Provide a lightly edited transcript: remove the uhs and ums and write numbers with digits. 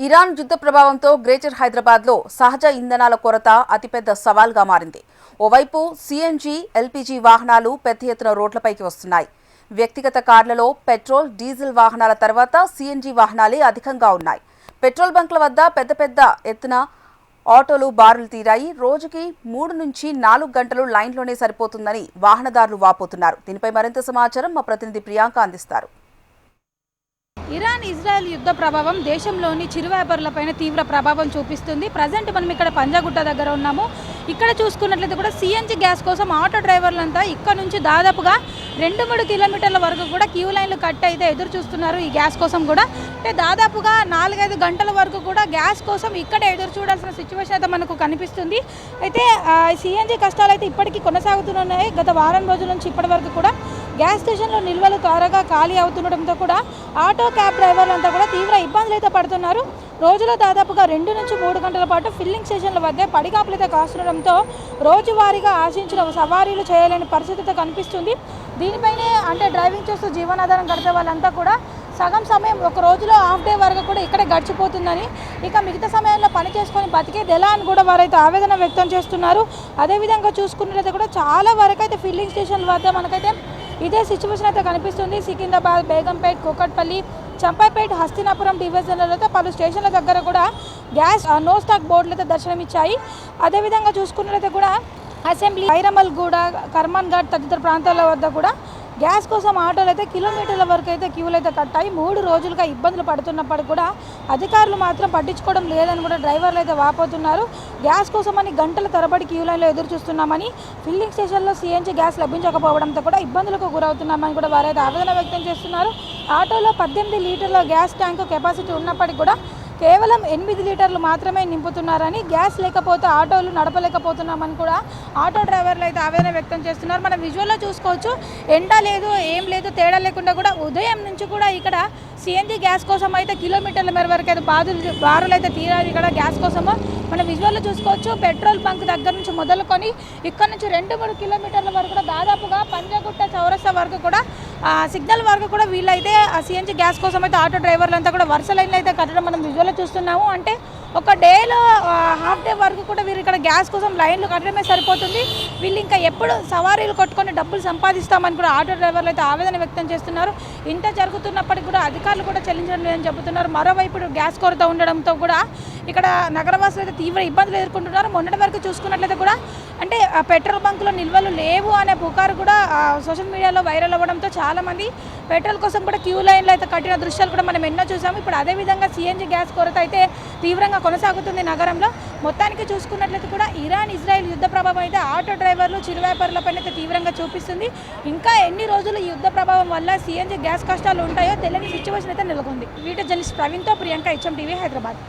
Iran యుద్ధ ప్రభావంతో greater హైదరాబాద్లో సహజ ఇంధనాల కొరత అతిపెద్ద సవాల్గా మారింది. ఓవైపు సీఎన్జీ, ఎల్పీజీ వాహనాలు పెద్ద ఎత్తున రోడ్లపైకి వస్తున్నాయి. వ్యక్తిగత కార్లలో పెట్రోల్, డీజిల్ వాహనాల తర్వాత సీఎన్జీ వాహనాలే అధికంగా ఉన్నాయి. పెట్రోల్ బంక్ల వద్ద పెద్ద ఎత్తున ఆటోలు బారులు తీరాయి. రోజుకి 3 నుంచి 4 గంటలు లైన్లోనే సరిపోతుందని వాహనదారులు వాపోతున్నారు. దీనిపై మరింత సమాచారం మా ప్రతినిధి ప్రియాంక అందిస్తారు. ఇరాన్ ఇజ్రాయెల్ యుద్ధ ప్రభావం దేశంలోని చిరు వ్యాపారులపైన తీవ్ర ప్రభావం చూపిస్తుంది. ప్రజెంట్ మనం ఇక్కడ పంజాగుట్ట దగ్గర ఉన్నాము. ఇక్కడ చూసుకున్నట్లయితే కూడా సీఎన్జీ గ్యాస్ కోసం ఆటో డ్రైవర్లంతా ఇక్కడ నుంచి దాదాపుగా 2-3 కిలోమీటర్ల వరకు కూడా క్యూ లైన్లు కట్ అయితే ఎదురు చూస్తున్నారు. ఈ గ్యాస్ కోసం కూడా అంటే దాదాపుగా 4-5 గంటల వరకు కూడా గ్యాస్ కోసం ఇక్కడ ఎదురు చూడాల్సిన సిచ్యువేషన్ అయితే మనకు కనిపిస్తుంది. అయితే సీఎన్జీ కష్టాలు అయితే ఇప్పటికీ కొనసాగుతున్నాయి. గత వారం రోజుల నుంచి ఇప్పటి వరకు కూడా గ్యాస్ స్టేషన్లో నిల్వలు త్వరగా ఖాళీ అవుతుండటంతో కూడా ఆటో క్యాబ్ డ్రైవర్లంతా కూడా తీవ్ర ఇబ్బందులు అయితే పడుతున్నారు. రోజులో దాదాపుగా 2 నుంచి 3 గంటల పాటు ఫిల్లింగ్ స్టేషన్ల వద్ద పడిగాపులు అయితే కాస్తుండడంతో రోజువారీగా ఆశించిన సవారీలు చేయలేని పరిస్థితి కనిపిస్తుంది. దీనిపైనే అంటే డ్రైవింగ్ చేస్తూ జీవనాధారం గడిపే వాళ్ళంతా కూడా సగం సమయం ఒక రోజులో హాఫ్ డే వరకు కూడా ఇక్కడే గడిచిపోతుందని, ఇక మిగతా సమయంలో పని చేసుకొని బతికేది ఎలా అని కూడా వారైతే ఆవేదన వ్యక్తం చేస్తున్నారు. అదేవిధంగా చూసుకున్నట్లయితే కూడా చాలా వరకు అయితే ఫిల్లింగ్ స్టేషన్ల వద్ద మనకైతే ఇదే సిచ్యువేషన్ అయితే కనిపిస్తుంది. సికింద్రాబాద్, బేగంపేట్, కూకట్పల్లి, చంపాపేట్, హస్తినాపురం డివిజన్లతో పలు స్టేషన్ల దగ్గర కూడా గ్యాస్ నో స్టాక్ బోర్డులు అయితే దర్శనమిచ్చాయి. అదేవిధంగా చూసుకున్నట్లయితే కూడా అసెంబ్లీ, ఐరమల్గూడ, కర్మన్ ఘాట్ తదితర ప్రాంతాల వద్ద కూడా గ్యాస్ కోసం ఆటోలు అయితే కిలోమీటర్ల వరకు అయితే క్యూలు అయితే కట్టాయి. 3 రోజులుగా ఇబ్బందులు పడుతున్నప్పటికీ కూడా అధికారులు మాత్రం పట్టించుకోవడం లేదని కూడా డ్రైవర్లు అయితే వాపోతున్నారు. గ్యాస్ కోసమని గంటల తరబడి క్యూ లైన్లో ఎదురు చూస్తున్నామని, ఫిల్లింగ్ స్టేషన్లో సీఎన్జీ గ్యాస్ లభించకపోవడంతో కూడా ఇబ్బందులకు గురవుతున్నామని కూడా వారైతే ఆవేదన వ్యక్తం చేస్తున్నారు. ఆటోలో 18 లీటర్ల గ్యాస్ ట్యాంకు కెపాసిటీ ఉన్నప్పటికీ కూడా కేవలం 8 లీటర్లు మాత్రమే నింపుతున్నారని, గ్యాస్ లేకపోతే ఆటోలు నడపలేకపోతున్నామని కూడా ఆటో డ్రైవర్లు అయితే ఆవేదన వ్యక్తం చేస్తున్నారు. మనం విజువల్లో చూసుకోవచ్చు, ఎండ లేదు, ఏం లేదు, తేడా లేకుండా కూడా ఉదయం నుంచి కూడా ఇక్కడ సీఎన్జీ గ్యాస్ కోసం అయితే కిలోమీటర్ల మేర వరకు అయితే బారులు అయితే తీరాలి. ఇక్కడ గ్యాస్ కోసము మనం విజువల్లో చూసుకోవచ్చు. పెట్రోల్ బంక్ దగ్గర నుంచి మొదలుకొని ఇక్కడ నుంచి 2-3 కిలోమీటర్ల వరకు కూడా దాదాపుగా పంజాగుట్ట చౌరస్తా వరకు కూడా సిగ్నల్ వరకు కూడా వీళ్ళైతే సీఎన్జీ గ్యాస్ కోసం అయితే ఆటో డ్రైవర్లు అంతా కూడా వరుస లైన్లు అయితే కట్టడం మనం విజువల్లో చూస్తున్నాము. అంటే ఒక డేలో హాఫ్ డే వరకు కూడా వీరు ఇక్కడ గ్యాస్ కోసం లైన్లు కట్టడమే సరిపోతుంది. వీళ్ళు ఇంకా ఎప్పుడు సవారీలు కొట్టుకొని డబ్బులు సంపాదిస్తామని కూడా ఆటో డ్రైవర్లు అయితే ఆవేదన వ్యక్తం చేస్తున్నారు. ఇంత జరుగుతున్నప్పటికీ కూడా అధికారులు కూడా చెల్లించడం లేదని చెబుతున్నారు. మరోవైపు గ్యాస్ కొరత ఉండడంతో కూడా ఇక్కడ నగరవాసులు అయితే తీవ్ర ఇబ్బందులు ఎదుర్కొంటున్నారు. మొన్నటి వరకు చూసుకున్నట్లయితే కూడా అంటే పెట్రోల్ బంకులో నిల్వలు లేవు అనే పుకారు కూడా సోషల్ మీడియాలో వైరల్ అవ్వడంతో చాలామంది పెట్రోల్ కోసం కూడా క్యూ లైన్లు అయితే కట్టిన దృశ్యాలు కూడా మనం ఎన్నో చూసాము. ఇప్పుడు అదేవిధంగా సీఎన్జీ గ్యాస్ కొరత అయితే తీవ్రంగా కొనసాగుతుంది నగరంలో. మొత్తానికి చూసుకున్నట్లయితే కూడా ఇరాన్ ఇజ్రాయెల్ యుద్ధ ప్రభావం అయితే ఆటో డ్రైవర్లు, చిరు వ్యాపారులపైన అయితే తీవ్రంగా చూపిస్తుంది. ఇంకా ఎన్ని రోజులు ఈ యుద్ధ ప్రభావం వల్ల సీఎన్జీ గ్యాస్ కష్టాలు ఉంటాయో తెలియని సిచ్యువేషన్ అయితే నెలకొంది. వీడియో జర్నలిస్ట్ ప్రవీణ్తో ప్రియాంక, HM టీవీ, హైదరాబాద్.